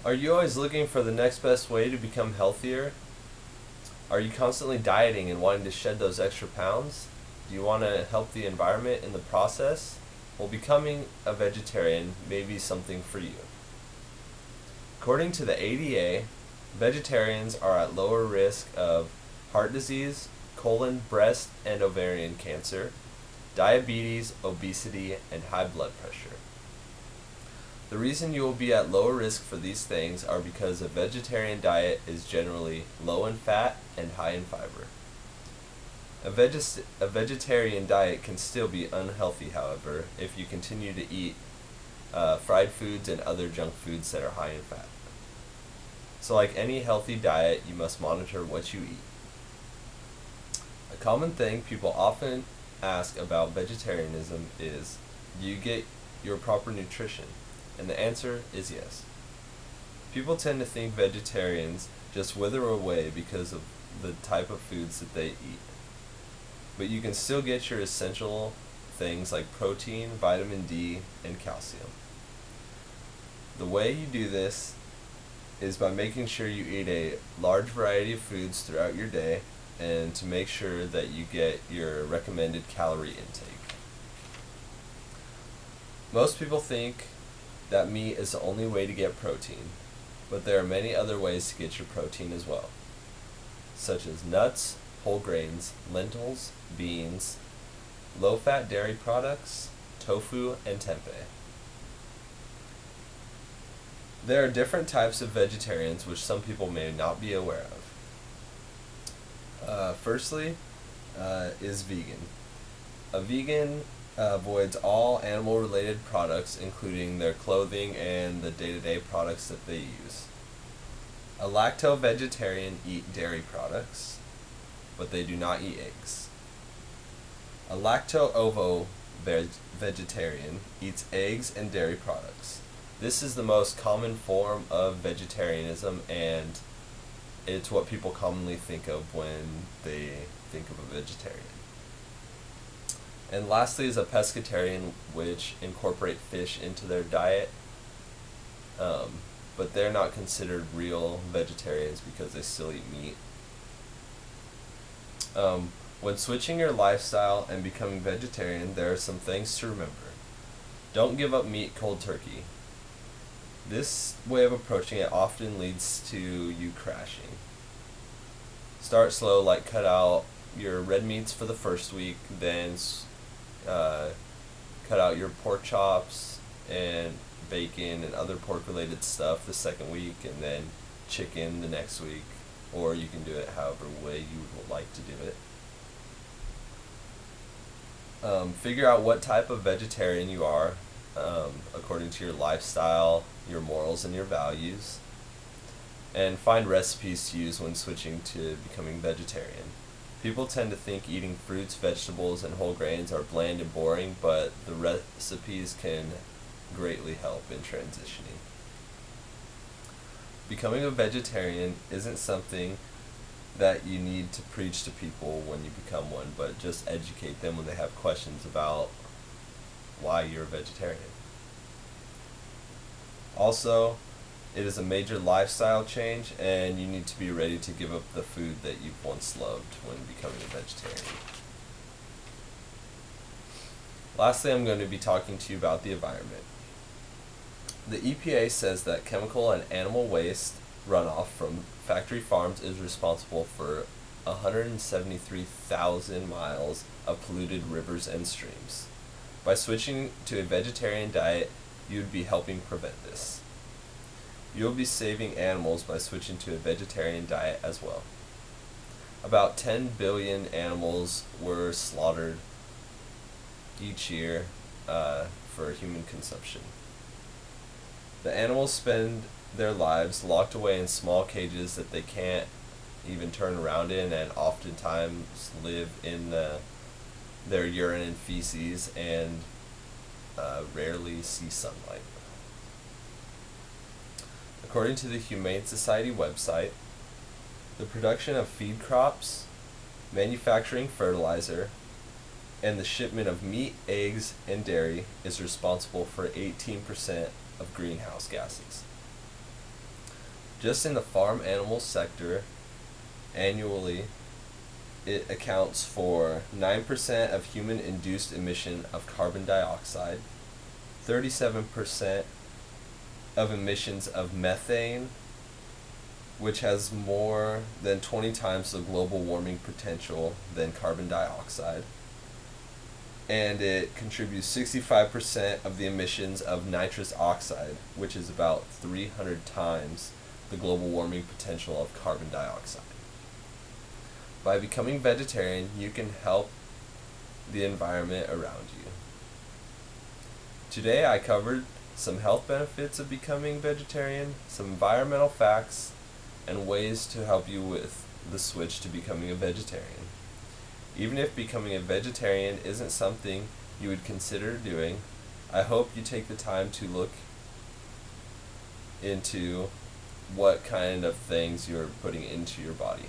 Are you always looking for the next best way to become healthier? Are you constantly dieting and wanting to shed those extra pounds? Do you want to help the environment in the process? Well, becoming a vegetarian may be something for you. According to the ADA, vegetarians are at lower risk of heart disease, colon, breast, and ovarian cancer, diabetes, obesity, and high blood pressure. The reason you will be at lower risk for these things are because a vegetarian diet is generally low in fat and high in fiber. A vegetarian diet can still be unhealthy, however, if you continue to eat fried foods and other junk foods that are high in fat. So like any healthy diet, you must monitor what you eat. A common thing people often ask about vegetarianism is, do you get your proper nutrition? And the answer is yes. People tend to think vegetarians just wither away because of the type of foods that they eat. But you can still get your essential things like protein, vitamin D, and calcium. The way you do this is by making sure you eat a large variety of foods throughout your day and to make sure that you get your recommended calorie intake. Most people think that meat is the only way to get protein, but there are many other ways to get your protein as well, such as nuts, whole grains, lentils, beans, low-fat dairy products, tofu, and tempeh. There are different types of vegetarians which some people may not be aware of. Firstly, is vegan. A vegan avoids all animal-related products, including their clothing and the day-to-day products that they use. A lacto-vegetarian eat dairy products, but they do not eat eggs. A lacto-ovo vegetarian eats eggs and dairy products. This is the most common form of vegetarianism, and it's what people commonly think of when they think of a vegetarian. And lastly is a pescatarian, which incorporate fish into their diet, but they're not considered real vegetarians because they still eat meat. When switching your lifestyle and becoming vegetarian, there are some things to remember. Don't give up meat cold turkey. This way of approaching it often leads to you crashing. Start slow, like cut out your red meats for the first week, then cut out your pork chops and bacon and other pork related stuff the second week, and then chicken the next week, or you can do it however way you would like to do it. Figure out what type of vegetarian you are according to your lifestyle, your morals, and your values, and find recipes to use when switching to becoming vegetarian. People tend to think eating fruits, vegetables, and whole grains are bland and boring, but the recipes can greatly help in transitioning. Becoming a vegetarian isn't something that you need to preach to people when you become one, but just educate them when they have questions about why you're a vegetarian. Also, it is a major lifestyle change, and you need to be ready to give up the food that you've once loved when becoming a vegetarian. Lastly, I'm going to be talking to you about the environment. The EPA says that chemical and animal waste runoff from factory farms is responsible for 173,000 miles of polluted rivers and streams. By switching to a vegetarian diet, you would be helping prevent this. You will be saving animals by switching to a vegetarian diet as well. About 10 billion animals were slaughtered each year for human consumption. The animals spend their lives locked away in small cages that they can't even turn around in, and oftentimes live in their urine and feces and rarely see sunlight. According to the Humane Society website, the production of feed crops, manufacturing fertilizer, and the shipment of meat, eggs, and dairy is responsible for 18% of greenhouse gases. Just in the farm animal sector, annually, it accounts for 9% of human-induced emission of carbon dioxide, 37% of emissions of methane, which has more than 20 times the global warming potential than carbon dioxide, and it contributes 65% of the emissions of nitrous oxide, which is about 300 times the global warming potential of carbon dioxide. By becoming vegetarian, you can help the environment around you. Today I covered some health benefits of becoming vegetarian, some environmental facts, and ways to help you with the switch to becoming a vegetarian. Even if becoming a vegetarian isn't something you would consider doing, I hope you take the time to look into what kind of things you're putting into your body.